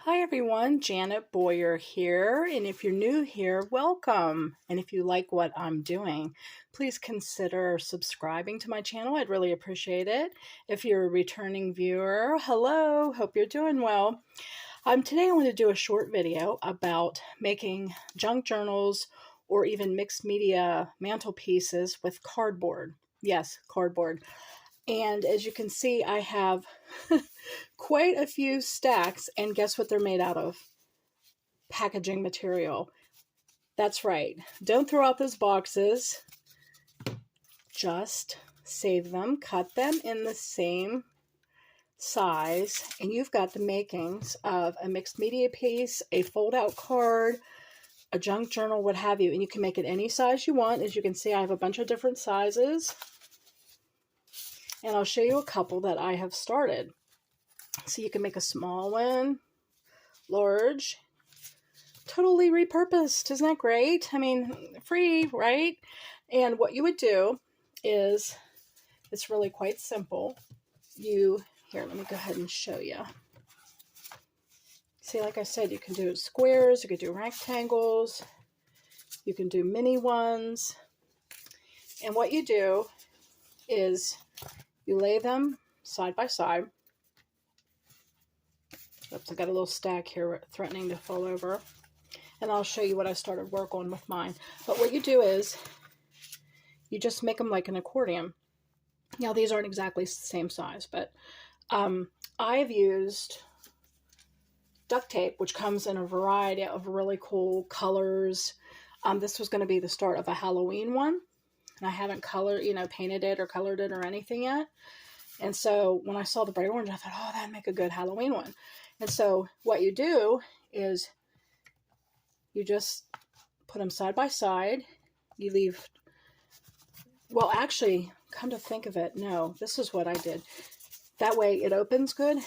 Hi everyone, Janet Boyer here, and if you're new here, welcome. And if you like what I'm doing, please consider subscribing to my channel. I'd really appreciate it. If you're a returning viewer, hello, hope you're doing well. Today I want to do a short video about making junk journals or even mixed media mantelpieces with cardboard. Yes, cardboard. And as you can see, I have quite a few stacks, and guess what they're made out of? Packaging material. That's right. Don't throw out those boxes. Just save them, cut them in the same size, and you've got the makings of a mixed media piece, a fold-out card, a junk journal, what have you. And you can make it any size you want. As you can see, I have a bunch of different sizes. And I'll show you a couple that I have started. So you can make a small one, large, totally repurposed. Isn't that great? I mean, free, right? And what you would do is, it's really quite simple. Here, let me go ahead and show you. See, like I said, you can do squares, you can do rectangles, you can do mini ones. And what you do is you lay them side by side. Oops, I got a little stack here threatening to fall over. And I'll show you what I started work on with mine. But what you do is you just make them like an accordion. Now, these aren't exactly the same size, but I've used duct tape, which comes in a variety of really cool colors. This was going to be the start of a Halloween one. And I haven't painted it or colored it or anything yet. And so when I saw the bright orange, I thought, oh, that'd make a good Halloween one. And so what you do is you just put them side by side. You leave, well, actually, come to think of it, no, this is what I did. That way it opens good.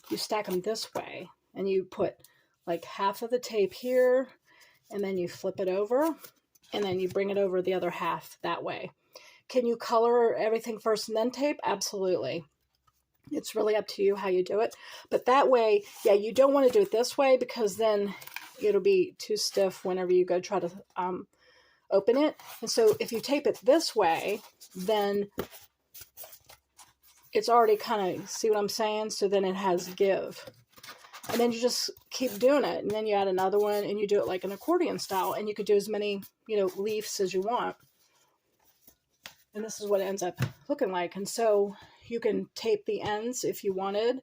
You stack them this way, and you put like half of the tape here, and then you flip it over, and then you bring it over the other half that way. Can you color everything first and then tape? Absolutely. It's really up to you how you do it. But that way, yeah, you don't want to do it this way because then it'll be too stiff whenever you go try to open it. And so if you tape it this way, then it's already kind of, see what I'm saying? So then it has give. And then you just keep doing it. And then you add another one and you do it like an accordion style. And you could do as many, leaves as you want. And this is what it ends up looking like. And so you can tape the ends if you wanted.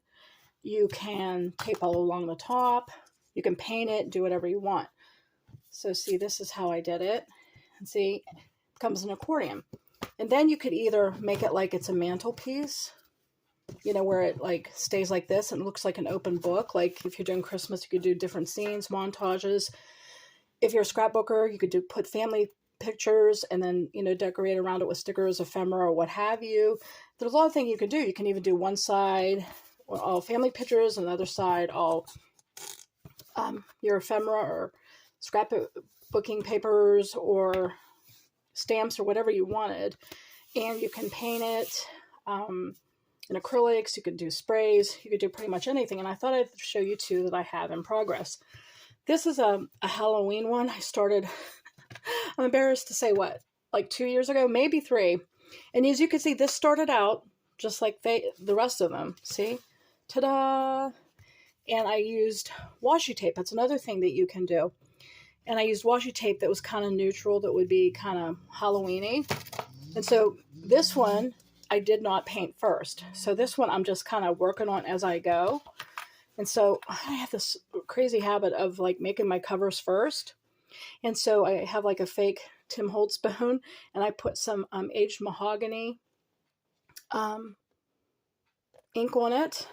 You can tape all along the top. You can paint it, do whatever you want. So see, this is how I did it. And see, it becomes an accordion. And then you could either make it like it's a mantelpiece, where it like stays like this and looks like an open book. Like if you're doing Christmas, you could do different scenes, montages. If you're a scrapbooker, you could put family pictures and then, decorate around it with stickers, ephemera, or what have you. There's a lot of things you can do. You can even do one side all family pictures and the other side all your ephemera or scrapbooking papers or stamps or whatever you wanted. And you can paint it in acrylics. You could do sprays. You could do pretty much anything. And I thought I'd show you two that I have in progress. This is a Halloween one. I started, I'm embarrassed to say what, like 2 years ago, maybe 3. And as you can see, this started out just like the rest of them. See? Ta-da! And I used washi tape. That's another thing that you can do. And I used washi tape that was kind of neutral, that would be kind of Halloween-y. And so this one, I did not paint first. So this one, I'm just kind of working on as I go. And so I have this crazy habit of like making my covers first. And so I have like a fake Tim Holtz spoon, and I put some aged mahogany ink on it.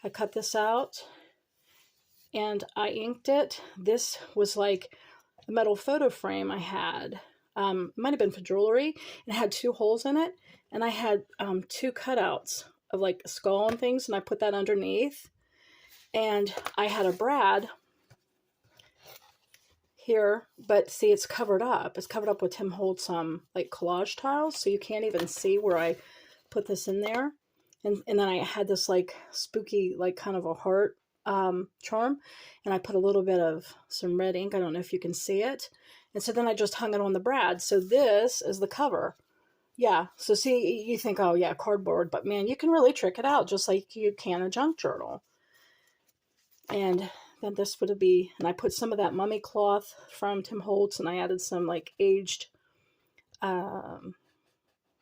I cut this out and I inked it. This was like a metal photo frame I had. It might have been for jewelry, and it had 2 holes in it. And I had 2 cutouts of like a skull and things, and I put that underneath. And I had a brad here, but see, it's covered up. It's covered up with Tim Holtz like collage tiles, so you can't even see where I put this in there. And then I had this like spooky, like kind of a heart charm, and I put a little bit of some red ink. I don't know if you can see it. And so then I just hung it on the brad. So this is the cover. Yeah, so see, you think, oh yeah, cardboard, but man, you can really trick it out just like you can a junk journal. And then this would be, and I put some of that mummy cloth from Tim Holtz, and I added some like aged,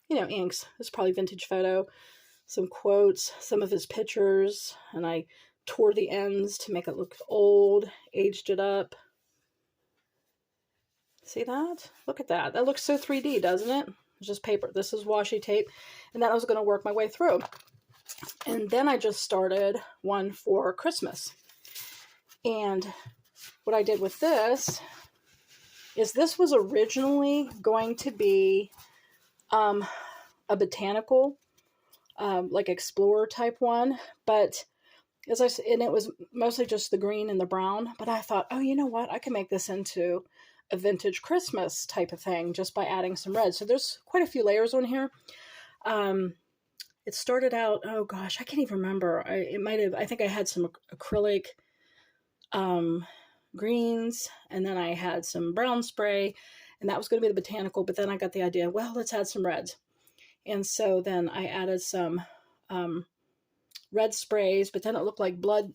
inks. It's probably vintage photo, some quotes, some of his pictures, and I tore the ends to make it look old, aged it up. See that? Look at that. That looks so 3D, doesn't it? It's just paper. This is washi tape. And then I was going to work my way through. And then I just started one for Christmas. And what I did with this is this was originally going to be a botanical, like explorer type one. But as I said, and it was mostly just the green and the brown. But I thought, oh, you know what? I can make this into a vintage Christmas type of thing just by adding some red. So there's quite a few layers on here. It started out, oh gosh, I can't even remember. I think I had some acrylic greens, and then I had some brown spray, and that was going to be the botanical, but then I got the idea, well, let's add some reds. And so then I added some red sprays, but then it looked like blood,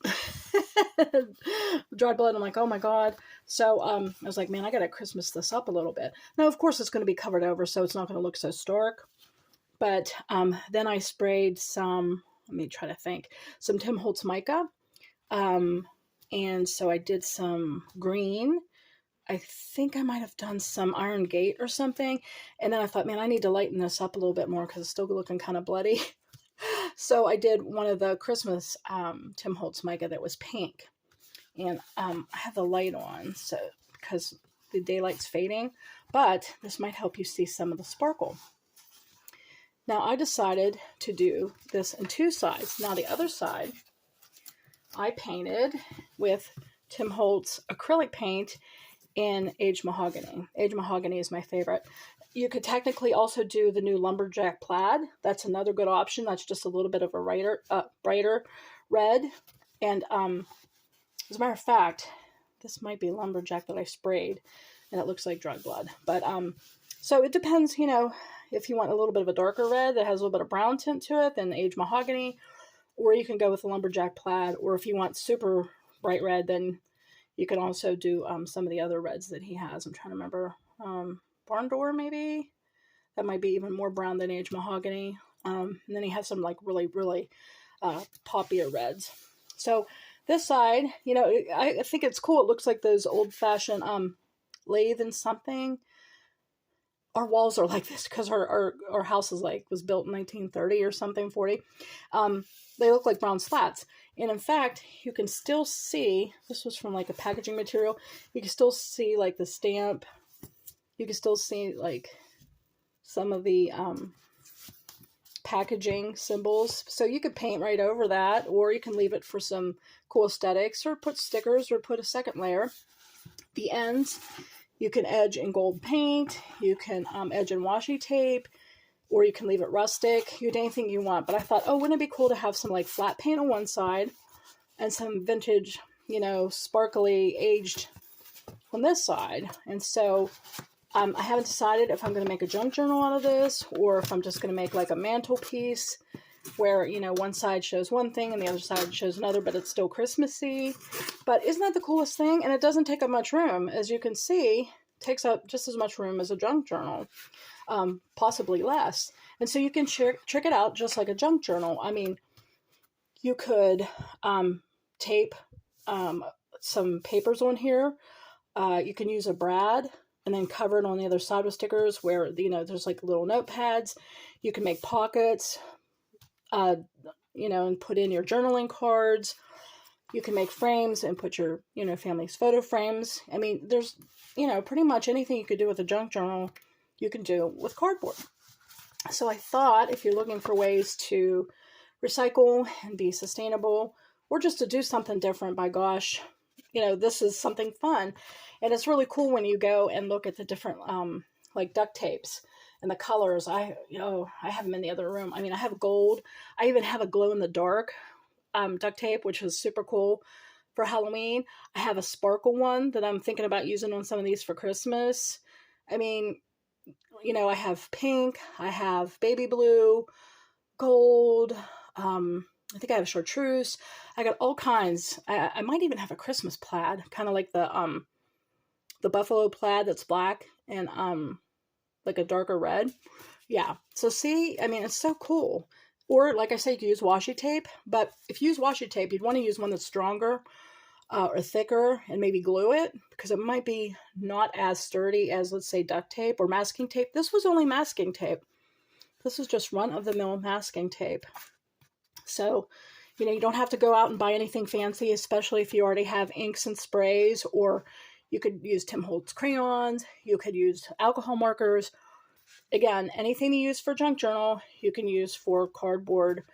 dried blood. I'm like, oh my God. So I was like, man, I got to Christmas this up a little bit. Now, of course, it's going to be covered over, so it's not going to look so stark. But then I sprayed some, let me try to think, some Tim Holtz mica. And so I did some green. I think I might have done some Iron Gate or something. And then I thought, man, I need to lighten this up a little bit more because it's still looking kind of bloody. So I did one of the Christmas Tim Holtz mica that was pink. And I have the light on so because the daylight's fading. But this might help you see some of the sparkle. Now I decided to do this in two sides. Now the other side, I painted with Tim Holtz acrylic paint in aged mahogany. Aged mahogany is my favorite. You could technically also do the new lumberjack plaid. That's another good option. That's just a little bit of a brighter red. And as a matter of fact, this might be lumberjack that I sprayed, and it looks like dried blood. But so it depends, if you want a little bit of a darker red that has a little bit of brown tint to it than aged mahogany, or you can go with the lumberjack plaid, or if you want super bright red, then you can also do some of the other reds that he has. I'm trying to remember. Barn Door, maybe? That might be even more brown than aged mahogany. And then he has some like really, really poppier reds. So this side, I think it's cool. It looks like those old-fashioned lathe and something. Our walls are like this because our house was built in 1930 or something, 40. They look like brown slats. And in fact, you can still see, this was from like a packaging material, you can still see like the stamp. You can still see like some of the packaging symbols. So you could paint right over that, or you can leave it for some cool aesthetics, or put stickers, or put a second layer. The ends, you can edge in gold paint, you can edge in washi tape, or you can leave it rustic. You do anything you want. But I thought, oh, wouldn't it be cool to have some like flat paint on one side and some vintage, sparkly aged on this side. And so I haven't decided if I'm going to make a junk journal out of this, or if I'm just going to make like a mantle piece where, one side shows one thing and the other side shows another, but it's still Christmassy. But isn't that the coolest thing? And it doesn't take up much room. As you can see, it takes up just as much room as a junk journal, possibly less. And so you can trick it out just like a junk journal. I mean, you could tape some papers on here. You can use a brad and then cover it on the other side with stickers where, there's like little notepads. You can make pockets, and put in your journaling cards. You can make frames and put your, family's photo frames. I mean, there's, pretty much anything you could do with a junk journal, you can do with cardboard. So I thought if you're looking for ways to recycle and be sustainable, or just to do something different, by gosh, this is something fun. And it's really cool when you go and look at the different, like duct tapes and the colors. I have them in the other room. I mean, I have gold. I even have a glow in the dark duct tape, which was super cool for Halloween. I have a sparkle one that I'm thinking about using on some of these for Christmas. I mean, you know, I have pink, I have baby blue, gold, I think I have chartreuse. I got all kinds. I might even have a Christmas plaid, kind of like the buffalo plaid that's black and like a darker red. Yeah. So see, I mean, it's so cool. Or like I say, you can use washi tape, but if you use washi tape, you'd want to use one that's stronger or thicker and maybe glue it because it might be not as sturdy as, let's say, duct tape or masking tape. This was only masking tape. This was just run-of-the-mill masking tape. So, you know, you don't have to go out and buy anything fancy, especially if you already have inks and sprays, or you could use Tim Holtz crayons, you could use alcohol markers. Again, anything you use for junk journal, you can use for cardboard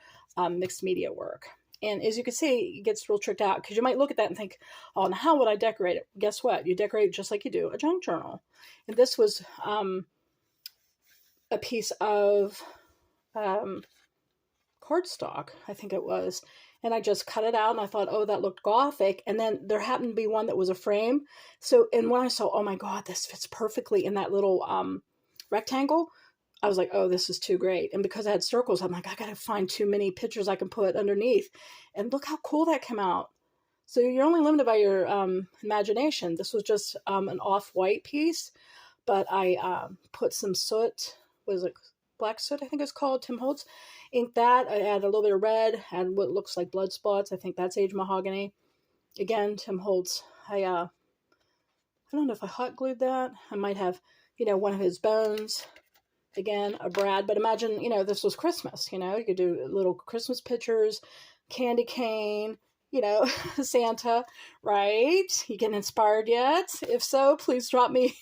mixed media work. And as you can see, it gets real tricked out because you might look at that and think, oh, now how would I decorate it? Guess what? You decorate it just like you do a junk journal. And this was a piece of cardstock, I think it was. And I just cut it out and I thought, oh, that looked gothic. And then there happened to be one that was a frame. So, and when I saw, oh my God, this fits perfectly in that little rectangle, I was like, oh, this is too great. And because I had circles, I'm like, I got to find too many pictures I can put underneath. And look how cool that came out. So you're only limited by your imagination. This was just an off-white piece, but I put some soot, was it black soot, I think it's called, Tim Holtz. Inked that. I added a little bit of red, added what looks like blood spots. I think that's aged mahogany. Again, Tim Holtz. I don't know if I hot glued that. I might have, you know, one of his bones. Again, a Brad. But imagine, you know, this was Christmas. You know, you could do little Christmas pictures, candy cane, you know, Santa, right? You getting inspired yet? If so, please drop me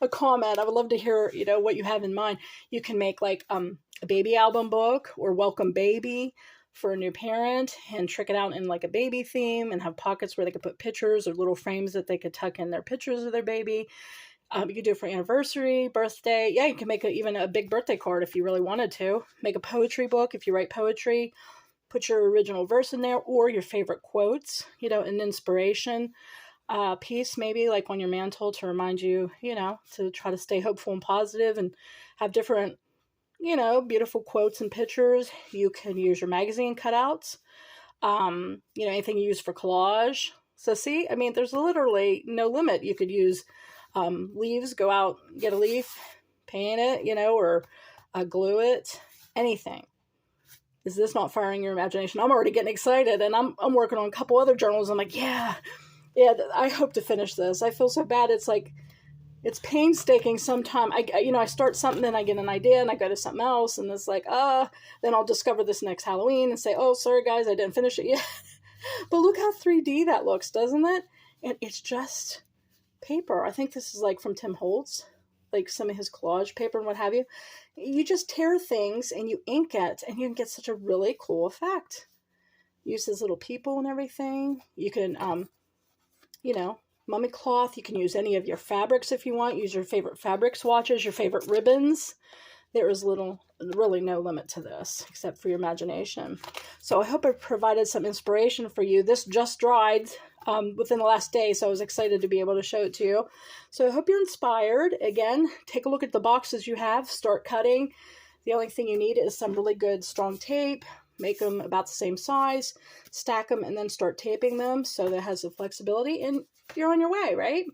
a comment. I would love to hear, you know, what you have in mind. You can make like a baby album book or welcome baby for a new parent and trick it out in like a baby theme and have pockets where they could put pictures or little frames that they could tuck in their pictures of their baby. You could do it for anniversary, birthday. Yeah, you can make even a big birthday card if you really wanted to. Make a poetry book if you write poetry. Put your original verse in there or your favorite quotes, you know, an inspiration piece maybe like on your mantle to remind you, you know, to try to stay hopeful and positive and have different, you know, beautiful quotes and pictures. You can use your magazine cutouts, you know, anything you use for collage. So see, I mean, there's literally no limit. You could use leaves, go out, get a leaf, paint it, you know, or glue it, anything. Is this not firing your imagination? I'm already getting excited, and I'm working on a couple other journals. I'm like, yeah, I hope to finish this. I feel so bad. It's like, it's painstaking sometimes. I start something, then I get an idea, and I go to something else, and it's like, then I'll discover this next Halloween and say, oh, sorry, guys, I didn't finish it yet. But look how 3D that looks, doesn't it? And it's just paper. I think this is like from Tim Holtz, like some of his collage paper and what have you. You just tear things and you ink it and you can get such a really cool effect. Use his little people and everything. You can, you know, mummy cloth. You can use any of your fabrics if you want. Use your favorite fabric swatches, your favorite ribbons. There is really no limit to this except for your imagination. So I hope I provided some inspiration for you. This just dried within the last day, so I was excited to be able to show it to you. So I hope you're inspired. Again, take a look at the boxes you have. Start cutting. The only thing you need is some really good strong tape. Make them about the same size. Stack them and then start taping them so that it has the flexibility. And you're on your way, right?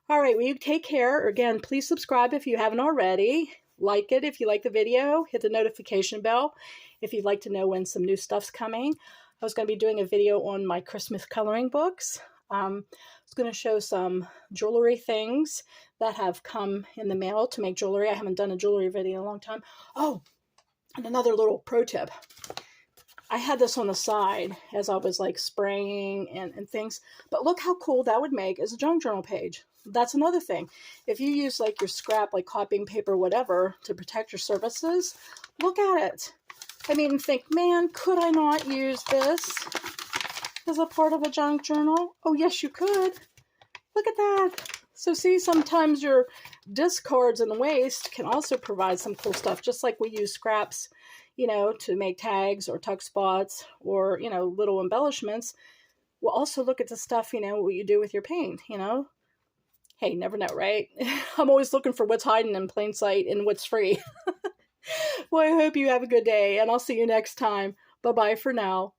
All right, well, you take care. Again, please subscribe if you haven't already. Like it if you like the video. Hit the notification bell if you'd like to know when some new stuff's coming. I was going to be doing a video on my Christmas coloring books. I was going to show some jewelry things that have come in the mail to make jewelry. I haven't done a jewelry video in a long time. Oh, and another little pro tip. I had this on the side as I was like spraying and things, but look how cool that would make as a junk journal page. That's another thing. If you use like your scrap, like copying paper, whatever, to protect your surfaces, look at it. I mean, think, man, could I not use this as a part of a junk journal? Oh, yes, you could. Look at that. So see, sometimes your discards and waste can also provide some cool stuff, just like we use scraps, to make tags or tuck spots or, little embellishments, well, also look at the stuff, what you do with your paint. Hey, never know, right? I'm always looking for what's hiding in plain sight and what's free. Well, I hope you have a good day, and I'll see you next time. Bye-bye for now.